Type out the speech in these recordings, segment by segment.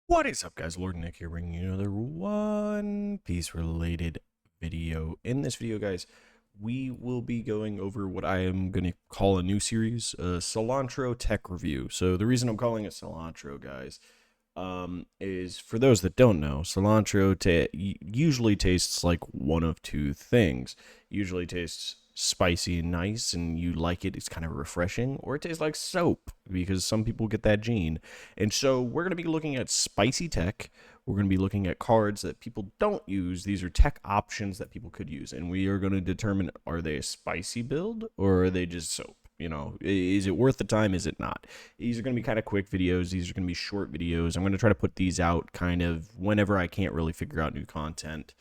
What is up, guys? Lord Nick here, bringing you another One Piece related video. In this video, guys, we will be going over what I am going to call a new series, Cilantro Tech review. So the reason I'm calling it Cilantro, guys, is for those that don't know, usually tastes like one of two things. Usually tastes spicy and nice, and you like it. It's kind of refreshing, or it tastes like soap because some people get that gene. And so we're going to be looking at spicy tech. We're going to be looking at cards that people don't use. These are tech options that people could use, and we are going to determine, are they a spicy build or are they just soap? You know, is it worth the time? Is it not? These are going to be kind of quick videos. These are going to be short videos. I'm going to try to put these out kind of whenever I can't really figure out new content.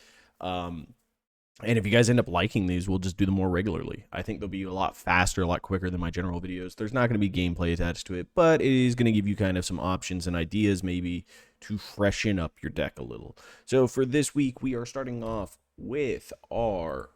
And if you guys end up liking these, we'll just do them more regularly. I think they'll be a lot faster, a lot quicker than my general videos. There's not going to be gameplay attached to it, but it is going to give you kind of some options and ideas maybe to freshen up your deck a little. So for this week, we are starting off with our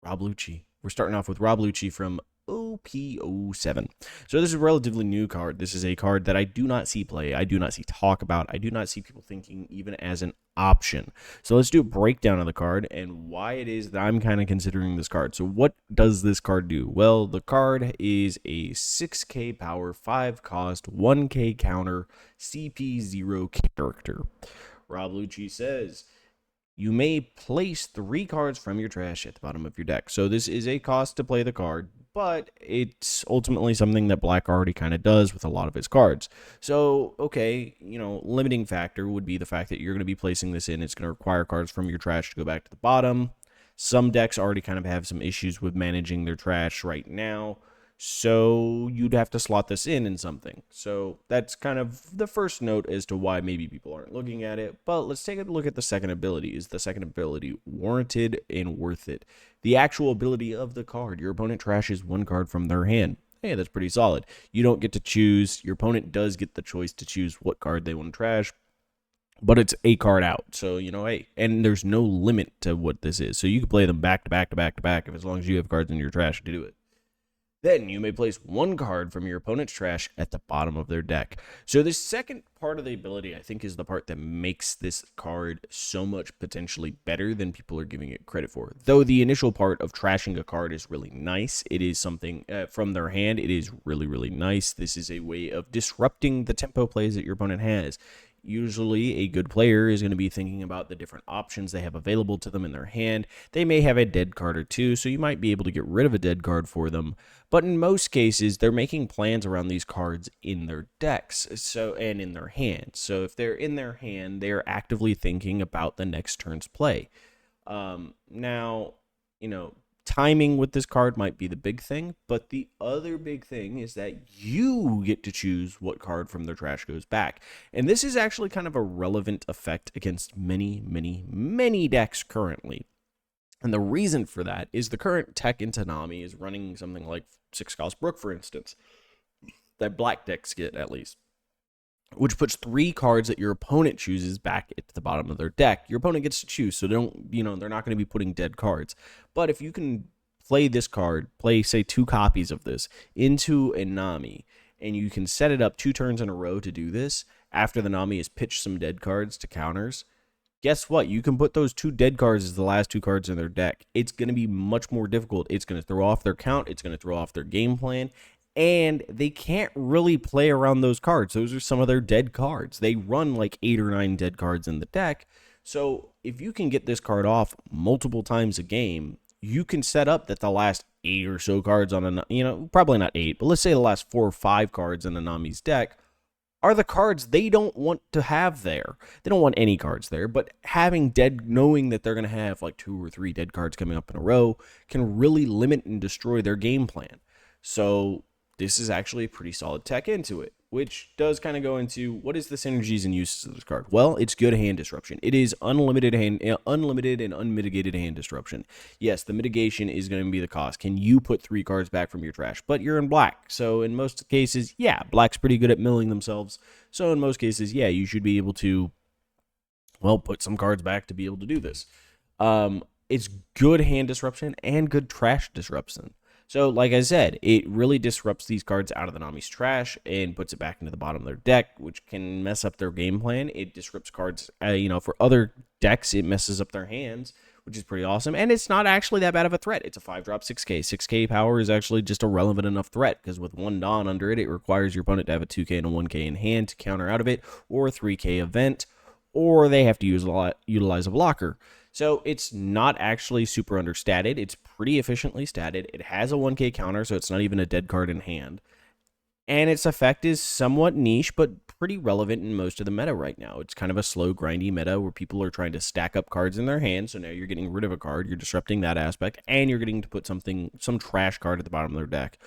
Drop Lucci. We're starting off with Drop Lucci from OP07. So this is a relatively new card. This is a card that I do not see play. I do not see talk about. I do not see people thinking even as an option. So let's do a breakdown of the card and why it is that I'm kind of considering this card. So what does this card do? Well, the card is a 6k power, 5 cost, 1k counter, CP0 character. Drop Lucci says, you may place 3 cards from your trash at the bottom of your deck. So this is a cost to play the card, but it's ultimately something that Black already kind of does with a lot of his cards. So, okay, limiting factor would be the fact that you're going to be placing this in. It's going to require cards from your trash to go back to the bottom. Some decks already kind of have some issues with managing their trash right now, so you'd have to slot this in something. So that's kind of the first note as to why maybe people aren't looking at it. But let's take a look at the second ability. Is the second ability warranted and worth it? The actual ability of the card. Your opponent trashes 1 card from their hand. Hey, that's pretty solid. You don't get to choose. Your opponent does get the choice to choose what card they want to trash, but it's a card out. So, hey, and there's no limit to what this is. So you can play them back to back to back to back as long as you have cards in your trash to do it. Then you may place 1 card from your opponent's trash at the bottom of their deck. So this second part of the ability, I think, is the part that makes this card so much potentially better than people are giving it credit for. Though the initial part of trashing a card is really nice. It is something from their hand. It is really, really nice. This is a way of disrupting the tempo plays that your opponent has. Usually, a good player is going to be thinking about the different options they have available to them in their hand. They may have a dead card or two, so you might be able to get rid of a dead card for them. But in most cases, they're making plans around these cards in their decks and in their hand. So if they're in their hand, they're actively thinking about the next turn's play. Now, timing with this card might be the big thing, but the other big thing is that you get to choose what card from their trash goes back. And this is actually kind of a relevant effect against many, many, many decks currently. And the reason for that is the current tech in Tanami is running something like 6 cost Brook, for instance, that black decks get at least, which puts 3 cards that your opponent chooses back at the bottom of their deck. Your opponent gets to choose, so they're not going to be putting dead cards. But if you can play this card, say 2 copies of this into a Nami, and you can set it up 2 turns in a row to do this, after the Nami has pitched some dead cards to counters, guess what? You can put those 2 dead cards as the last 2 cards in their deck. It's going to be much more difficult. It's going to throw off their count. It's going to throw off their game plan. And they can't really play around those cards. Those are some of their dead cards. They run like 8 or 9 dead cards in the deck. So if you can get this card off multiple times a game, you can set up that the last 8 or so cards on a, probably not 8, but let's say the last 4 or 5 cards in a Nami's deck are the cards they don't want to have there. They don't want any cards there, but knowing that they're going to have like 2 or 3 dead cards coming up in a row can really limit and destroy their game plan. So this is actually a pretty solid tech into it, which does kind of go into what is the synergies and uses of this card. Well, it's good hand disruption. It is unlimited and unmitigated hand disruption. Yes, the mitigation is going to be the cost. Can you put 3 cards back from your trash? But you're in black, so in most cases, yeah, black's pretty good at milling themselves. So in most cases, yeah, you should be able to, put some cards back to be able to do this. It's good hand disruption and good trash disruption. So, like I said, it really disrupts these cards out of the Nami's trash and puts it back into the bottom of their deck, which can mess up their game plan. It disrupts cards, for other decks, it messes up their hands, which is pretty awesome. And it's not actually that bad of a threat. It's a 5-drop 6K. 6K power is actually just a relevant enough threat, because with 1 Dawn under it, it requires your opponent to have a 2K and a 1K in hand to counter out of it, or a 3K event, or they have to utilize a blocker. So it's not actually super understated. It's pretty efficiently statted. It has a 1K counter, so it's not even a dead card in hand. And its effect is somewhat niche, but pretty relevant in most of the meta right now. It's kind of a slow, grindy meta where people are trying to stack up cards in their hand. So now you're getting rid of a card, you're disrupting that aspect, and you're getting to put some trash card at the bottom of their deck.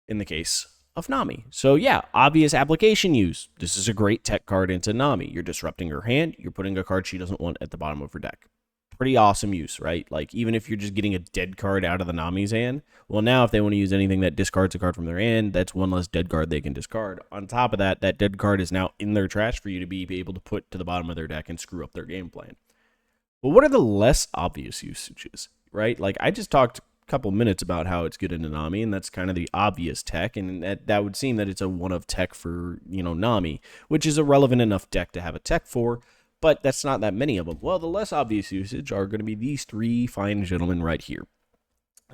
In the case of Nami. So yeah, obvious application use. This is a great tech card into Nami. You're disrupting her hand, you're putting a card she doesn't want at the bottom of her deck. Pretty awesome use, right? Like, even if you're just getting a dead card out of the Nami's hand, well, now if they want to use anything that discards a card from their hand, that's one less dead card they can discard. On top of that, that dead card is now in their trash for you to be able to put to the bottom of their deck and screw up their game plan. But what are the less obvious usages, right? Like, I just talked couple minutes about how it's good in Nami, and that's kind of the obvious tech, and that would seem that it's a one-of tech for, Nami, which is a relevant enough deck to have a tech for, but that's not that many of them. Well, the less obvious usage are going to be these 3 fine gentlemen right here.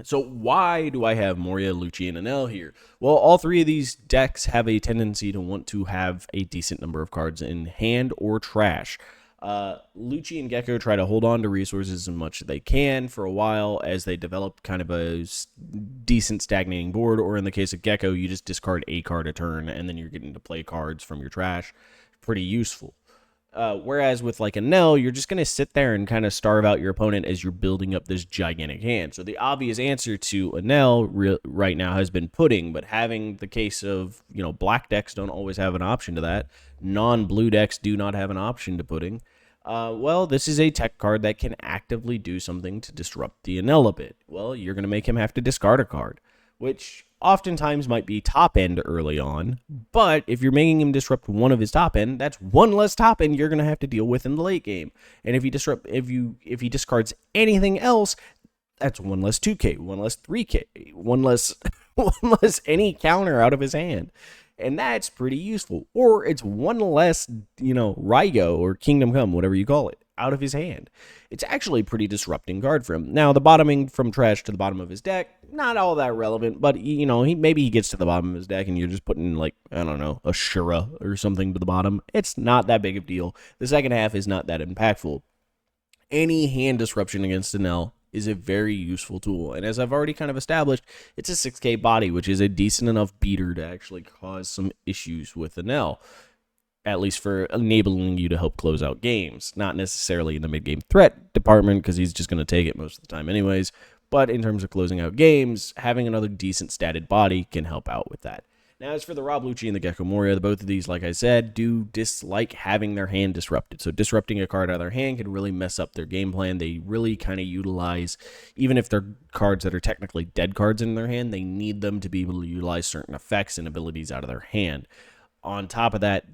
So why do I have Moria, Lucci, and Enel here? Well, all 3 of these decks have a tendency to want to have a decent number of cards in hand or trash. Lucci and Gecko try to hold on to resources as much as they can for a while as they develop kind of a decent stagnating board, or in the case of Gecko, you just discard a card a turn and then you're getting to play cards from your trash. Pretty useful. Whereas with like Enel, you're just going to sit there and kind of starve out your opponent as you're building up this gigantic hand. So the obvious answer to Enel right now has been Pudding, but having the case of, black decks don't always have an option to that. Non-blue decks do not have an option to Pudding. Well, this is a tech card that can actively do something to disrupt the Enel a bit. Well, you're going to make him have to discard a card, which oftentimes might be top end early on, but if you're making him disrupt one of his top end, that's one less top end you're going to have to deal with in the late game. And if he discards anything else, that's one less 2K, one less 3K, one less any counter out of his hand. And that's pretty useful. Or it's one less, Raigo or Kingdom Come, whatever you call it, out of his hand. It's actually a pretty disrupting card for him. Now, the bottoming from trash to the bottom of his deck, not all that relevant, but, maybe he gets to the bottom of his deck and you're just putting, like, I don't know, a Shura or something to the bottom. It's not that big of a deal. The second half is not that impactful. Any hand disruption against Enel is a very useful tool, and as I've already kind of established, it's a 6K body, which is a decent enough beater to actually cause some issues with Enel, at least for enabling you to help close out games. Not necessarily in the mid-game threat department, because he's just going to take it most of the time anyways, but in terms of closing out games, having another decent statted body can help out with that. Now, as for the Drop Lucci and the Gecko Moria, both of these, like I said, do dislike having their hand disrupted. So disrupting a card out of their hand can really mess up their game plan. They really kind of utilize, even if they're cards that are technically dead cards in their hand, they need them to be able to utilize certain effects and abilities out of their hand. On top of that,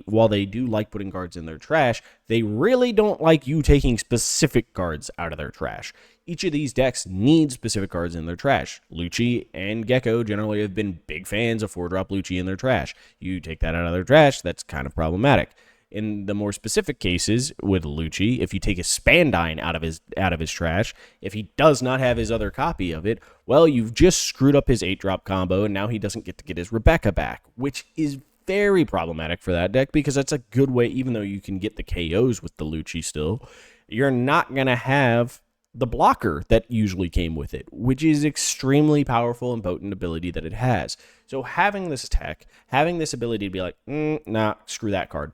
while they do like putting cards in their trash, they really don't like you taking specific cards out of their trash. Each of these decks needs specific cards in their trash. Lucci and Gecko generally have been big fans of 4-drop Lucci in their trash. You take that out of their trash, that's kind of problematic. In the more specific cases with Lucci, if you take a Spandine out of his trash, if he does not have his other copy of it, well, you've just screwed up his 8-drop combo, and now he doesn't get to get his Rebecca back, which is very problematic for that deck, because that's a good way, even though you can get the KOs with the Lucci still, you're not going to have the blocker that usually came with it, which is extremely powerful and potent ability that it has. So having this tech, having this ability to be like, nah, screw that card,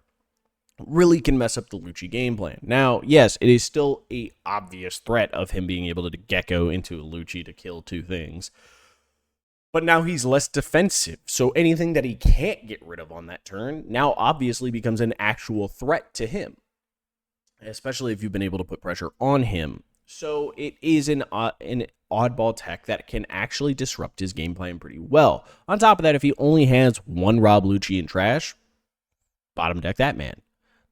really can mess up the Lucci game plan. Now, yes, it is still a obvious threat of him being able to Gecko into a Lucci to kill 2 things, but now he's less defensive, so anything that he can't get rid of on that turn now obviously becomes an actual threat to him, especially if you've been able to put pressure on him. So it is an oddball tech that can actually disrupt his game plan pretty well. On top of that, if he only has 1 Drop Lucci in trash, bottom deck that man.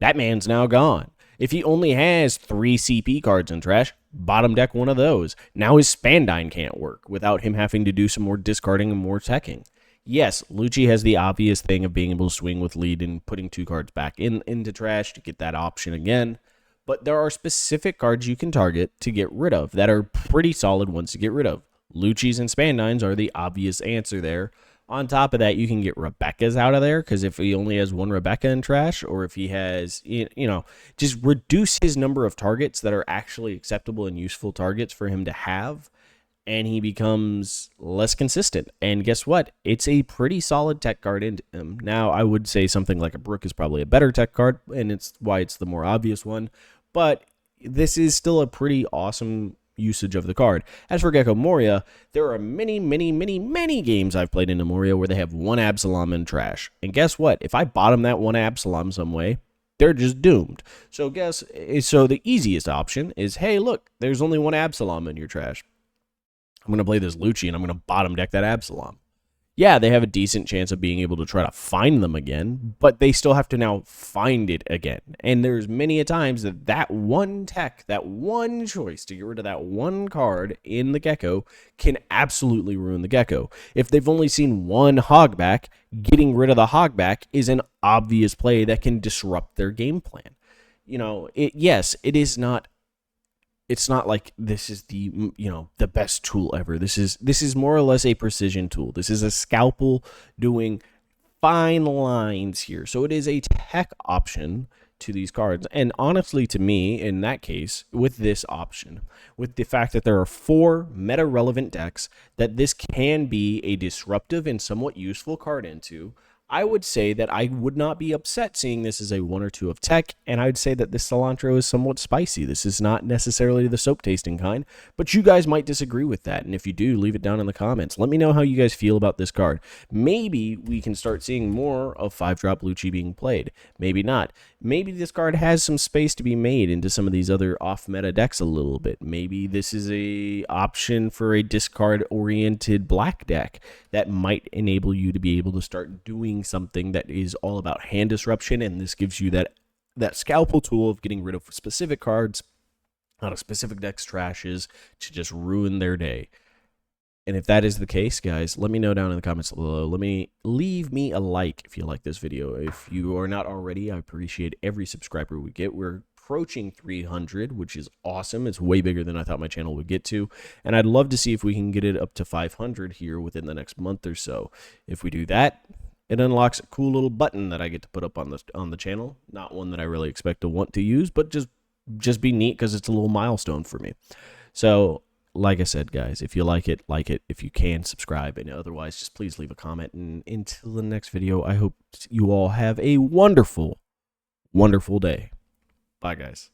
That man's now gone. If he only has 3 CP cards in trash, bottom deck one of those. Now his Spandine can't work without him having to do some more discarding and more teching. Yes, Lucci has the obvious thing of being able to swing with lead and putting 2 cards back into trash to get that option again. But there are specific cards you can target to get rid of that are pretty solid ones to get rid of. Lucci's and Spandines are the obvious answer there. On top of that, you can get Rebecca's out of there, because if he only has 1 Rebecca in trash, or if he has, just reduce his number of targets that are actually acceptable and useful targets for him to have, and he becomes less consistent. And guess what? It's a pretty solid tech card in him. Now, I would say something like a Brook is probably a better tech card, and it's why it's the more obvious one, but this is still a pretty awesome usage of the card. As for Gecko Moria, there are many games I've played into Moria where they have 1 Absalom in trash. And guess what? If I bottom that 1 Absalom some way, they're just doomed. So the easiest option is, hey, look, there's only 1 Absalom in your trash. I'm going to play this Lucci and I'm going to bottom deck that Absalom. Yeah, they have a decent chance of being able to try to find them again, but they still have to now find it again. And there's many a times that one tech, that one choice to get rid of that 1 card in the Gecko can absolutely ruin the Gecko. If they've only seen 1 Hogback, getting rid of the Hogback is an obvious play that can disrupt their game plan. It is not. It's not like this is the best tool ever. This is more or less a precision tool. This is a scalpel doing fine lines here. So it is a tech option to these cards. And honestly, to me, in that case, with this option, with the fact that there are 4 meta-relevant decks that this can be a disruptive and somewhat useful card into, I would say that I would not be upset seeing this as a 1 or 2 of tech, and I would say that this cilantro is somewhat spicy. This is not necessarily the soap tasting kind, but you guys might disagree with that, and if you do, leave it down in the comments. Let me know how you guys feel about this card. Maybe we can start seeing more of 5-drop Lucci being played. Maybe not. Maybe this card has some space to be made into some of these other off-meta decks a little bit. Maybe this is a option for a discard-oriented black deck that might enable you to be able to start doing something that is all about hand disruption, and this gives you that scalpel tool of getting rid of specific cards out of specific decks' trashes to just ruin their day. And if that is the case, guys, let me know down in the comments below. Leave me a like if you like this video. If you are not already, I appreciate every subscriber we get. We're approaching 300, which is awesome. It's way bigger than I thought my channel would get to, and I'd love to see if we can get it up to 500 here within the next month or so. If we do that, it unlocks a cool little button that I get to put up on the channel. Not one that I really expect to want to use, but just be neat because it's a little milestone for me. So, like I said, guys, if you like it, like it. If you can, subscribe, and otherwise, just please leave a comment. And until the next video, I hope you all have a wonderful, wonderful day. Bye, guys.